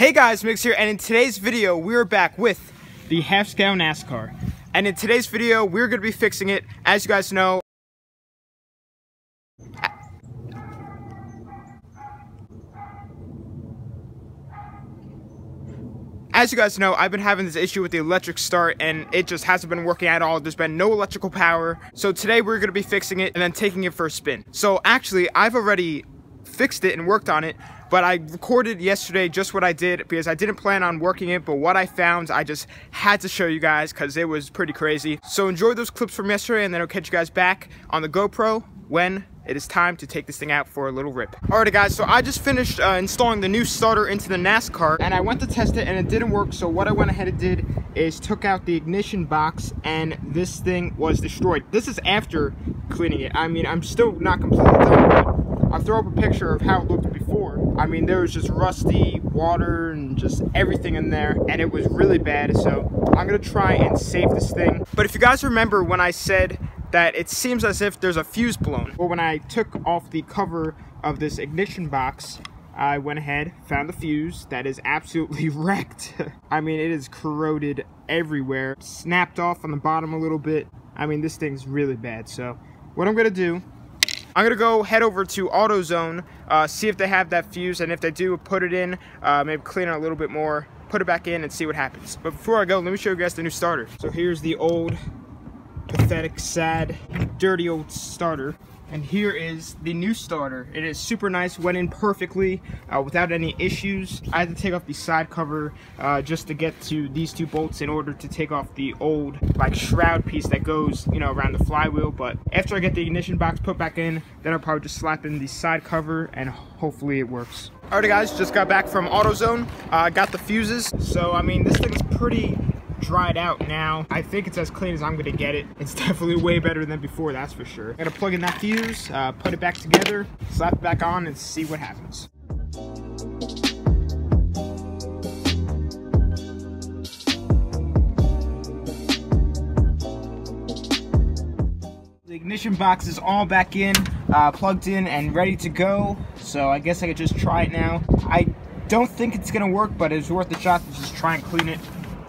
Hey guys, Mix here, and in today's video, we're back with the half-scale NASCAR. And in today's video, we're going to be fixing it. As you guys know, I've been having this issue with the electric start, and it just hasn't been working at all. There's been no electrical power. So today, we're going to be fixing it and then taking it for a spin. So actually, I've already fixed it and worked on it, but I recorded yesterday just what I did because I didn't plan on working it, but what I found I just had to show you guys because it was pretty crazy. So enjoy those clips from yesterday, and then I'll catch you guys back on the GoPro when it is time to take this thing out for a little rip. Alright guys, so I just finished installing the new starter into the NASCAR, and I went to test it and it didn't work. So what I went ahead and did is took out the ignition box, and this thing was destroyed. This is after cleaning it. I mean, I'm still not completely done, but I'll throw up a picture of how it looked before. I mean, there was just rusty water and just everything in there, and it was really bad. So I'm gonna try and save this thing. But if you guys remember when I said that it seems as if there's a fuse blown, well, when I took off the cover of this ignition box, I went ahead, found the fuse that is absolutely wrecked. I mean, it is corroded everywhere, snapped off on the bottom a little bit. I mean, this thing's really bad. So what I'm gonna do, I'm gonna go head over to AutoZone, see if they have that fuse, and if they do, put it in, maybe clean it a little bit more, put it back in and see what happens. But before I go, let me show you guys the new starter. So here's the old, pathetic, sad, dirty old starter. And here is the new starter. It is super nice, went in perfectly without any issues. I had to take off the side cover just to get to these two bolts in order to take off the old like shroud piece that goes, you know, around the flywheel. But after I get the ignition box put back in, then I'll probably just slap in the side cover and hopefully it works. Alright guys, just got back from AutoZone. Got the fuses. So I mean, this thing's pretty dried out now. I think it's as clean as I'm gonna get it. It's definitely way better than before, that's for sure. I'm gonna plug in that fuse, put it back together, slap it back on, and see what happens. The ignition box is all back in, plugged in and ready to go. So I guess I could just try it now. I don't think it's gonna work, but it's worth a shot to just try and clean it.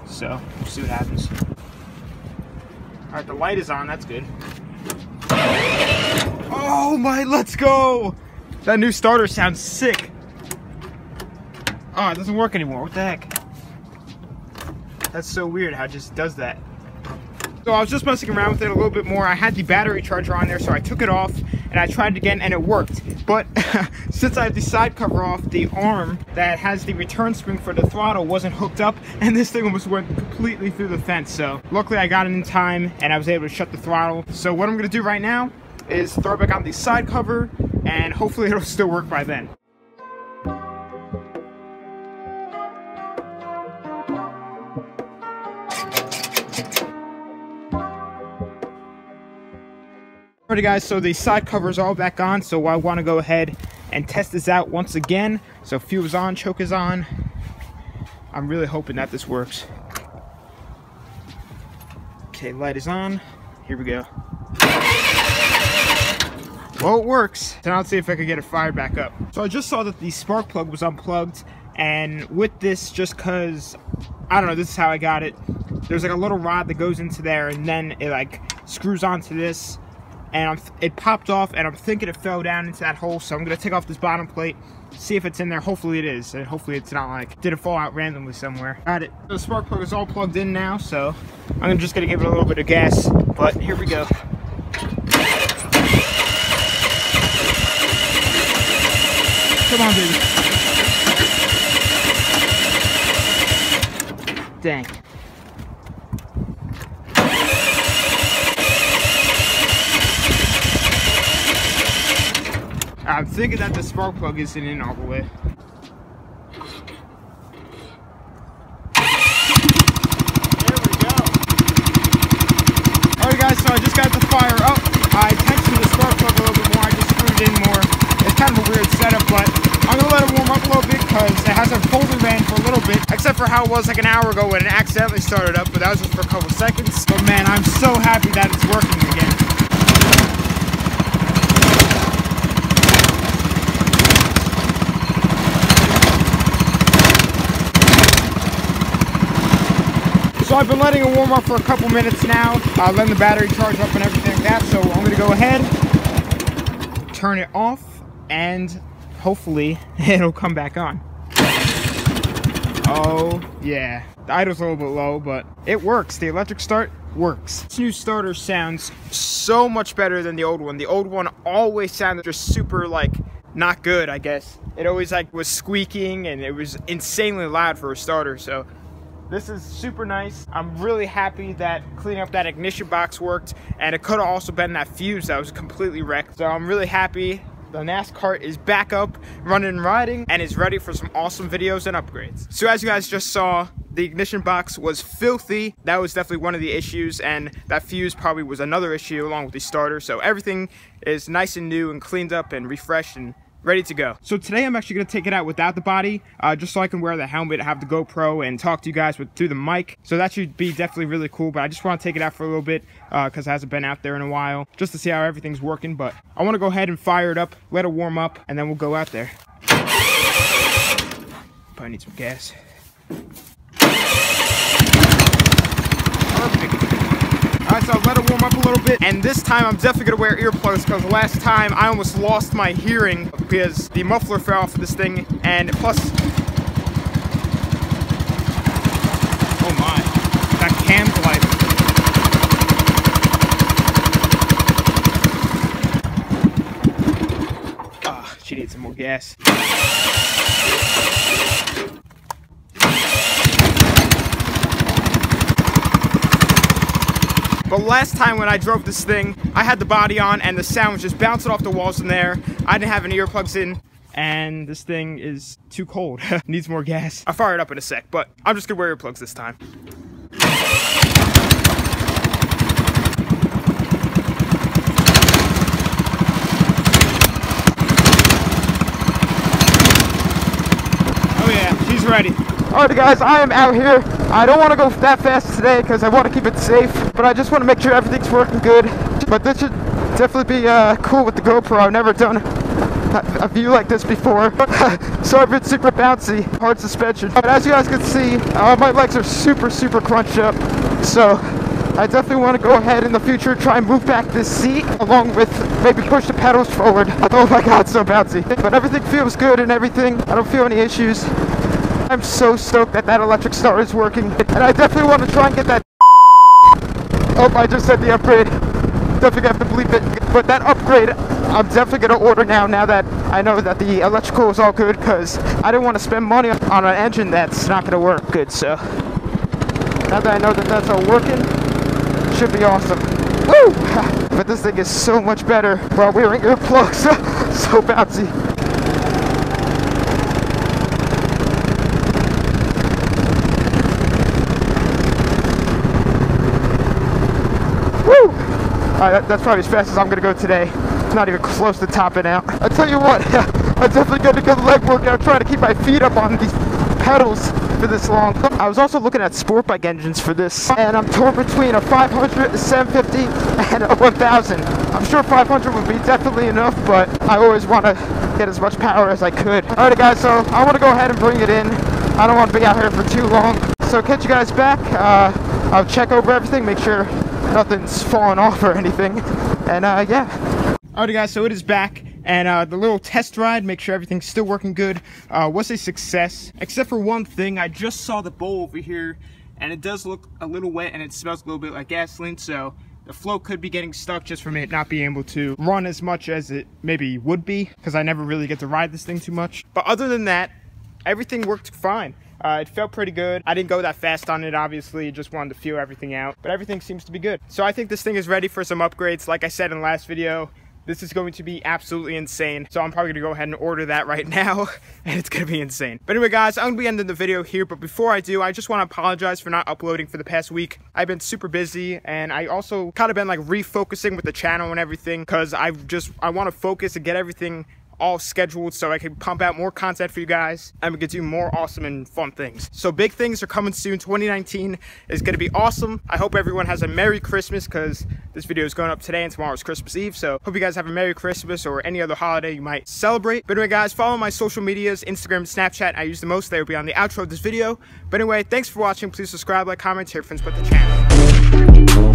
So, we'll see what happens. Alright, the light is on, that's good. Oh my, let's go! That new starter sounds sick. Oh, it doesn't work anymore, what the heck? That's so weird how it just does that. So I was just messing around with it a little bit more. I had the battery charger on there, so I took it off and I tried it again and it worked. But since I have the side cover off, the arm that has the return spring for the throttle wasn't hooked up, and this thing almost went completely through the fence. So luckily I got it in time and I was able to shut the throttle. So what I'm gonna do right now is throw back on the side cover and hopefully it'll still work by then. Alright guys, so the side cover is all back on, so I want to go ahead and test this out once again. So fuel is on, choke is on. I'm really hoping that this works. Okay, light is on. Here we go. Well, it works. So now let's see if I can get it fired back up. So I just saw that the spark plug was unplugged, and with this, just cause, I don't know, this is how I got it. There's like a little rod that goes into there, and then it like screws onto this. And it popped off, and I'm thinking it fell down into that hole, so I'm gonna take off this bottom plate, see if it's in there. Hopefully it is, and hopefully it's not like didn't fall out randomly somewhere. Got it. The spark plug is all plugged in now, so I'm just gonna give it a little bit of gas. But here we go. Come on, baby. Dang. I'm thinking that the spark plug isn't in all the way. There we go. Alright guys, so I just got the fire up. I tensioned the spark plug a little bit more. I just screwed it in more. It's kind of a weird setup, but I'm going to let it warm up a little bit because it hasn't fully ran for a little bit. Except for how it was like an hour ago when it accidentally started up, but that was just for a couple seconds. But man, I'm so happy that it's working again. So I've been letting it warm up for a couple minutes now, letting the battery charge up and everything like that. So I'm gonna go ahead, turn it off, and hopefully it'll come back on. Oh yeah, the idle's a little bit low, but it works. The electric start works. This new starter sounds so much better than the old one. The old one always sounded just super, like, not good, I guess. It always, like, was squeaking, and it was insanely loud for a starter. So this is super nice. I'm really happy that cleaning up that ignition box worked, and it could have also been that fuse that was completely wrecked. So I'm really happy the NASCAR is back up, running and riding, and is ready for some awesome videos and upgrades. So as you guys just saw, the ignition box was filthy. That was definitely one of the issues, and that fuse probably was another issue along with the starter. So everything is nice and new and cleaned up and refreshed and ready to go. So today I'm actually going to take it out without the body, just so I can wear the helmet, have the GoPro, and talk to you guys through the mic. So that should be definitely really cool, but I just want to take it out for a little bit because it hasn't been out there in a while, just to see how everything's working. But I want to go ahead and fire it up, let it warm up, and then we'll go out there. Probably need some gas. Perfect. Alright, so I'll let it warm up a little bit, and this time I'm definitely going to wear earplugs because last time I almost lost my hearing because the muffler fell off of this thing, and plus, oh my, that cam's life. Ah, she needs some more gas. But last time when I drove this thing, I had the body on and the sound was just bouncing off the walls in there. I didn't have any earplugs in, and this thing is too cold. Needs more gas. I'll fire it up in a sec, but I'm just gonna wear earplugs this time. Oh yeah, she's ready. Alright guys, I am out here. I don't want to go that fast today because I want to keep it safe, but I just want to make sure everything's working good. But this should definitely be cool with the GoPro. I've never done a view like this before. So if it's super bouncy, hard suspension. But as you guys can see, my legs are super crunched up. So I definitely want to go ahead in the future, try and move back this seat, along with maybe push the pedals forward. Oh my god, so bouncy. But everything feels good and everything. I don't feel any issues. I'm so stoked that that electric start is working, and I definitely want to try and get that. Oh, I just said the upgrade. Definitely have to bleep it. But that upgrade, I'm definitely going to order now that I know that the electrical is all good, because I didn't want to spend money on an engine that's not going to work good. So now that I know that that's all working, it should be awesome. Woo! But this thing is so much better while wearing earplugs. So bouncy. That's probably as fast as I'm going to go today. Not even close to topping out. I tell you what, I'm definitely going to get a good leg workout trying to keep my feet up on these pedals for this long. I was also looking at sport bike engines for this, and I'm torn between a 500, a 750, and a 1000. I'm sure 500 would be definitely enough, but I always want to get as much power as I could. Alright guys, so I want to go ahead and bring it in. I don't want to be out here for too long. So catch you guys back. I'll check over everything, make sure nothing's falling off or anything, and yeah. Alright guys, so it is back, and the little test ride, make sure everything's still working good, was a success, except for one thing. I just saw the bowl over here, and it does look a little wet, and it smells a little bit like gasoline, so the flow could be getting stuck just from it not being able to run as much as it maybe would be, because I never really get to ride this thing too much. But other than that, everything worked fine. It felt pretty good. I didn't go that fast on it, obviously, just wanted to feel everything out, but everything seems to be good. So I think this thing is ready for some upgrades. Like I said in the last video, this is going to be absolutely insane. So I'm probably gonna go ahead and order that right now, and it's gonna be insane. But anyway guys, I'm gonna be ending the video here, but before I do, I just wanna apologize for not uploading for the past week. I've been super busy, and I also kind of been like refocusing with the channel and everything, because I wanna focus and get everything all scheduled so I can pump out more content for you guys and we can do more awesome and fun things. So big things are coming soon. 2019 is going to be awesome. I hope everyone has a Merry Christmas because this video is going up today and tomorrow's Christmas Eve. So hope you guys have a Merry Christmas or any other holiday you might celebrate. But anyway guys, follow my social medias, Instagram and Snapchat. I use the most. They will be on the outro of this video. But anyway, thanks for watching. Please subscribe, like, comment, tell your friends about the channel.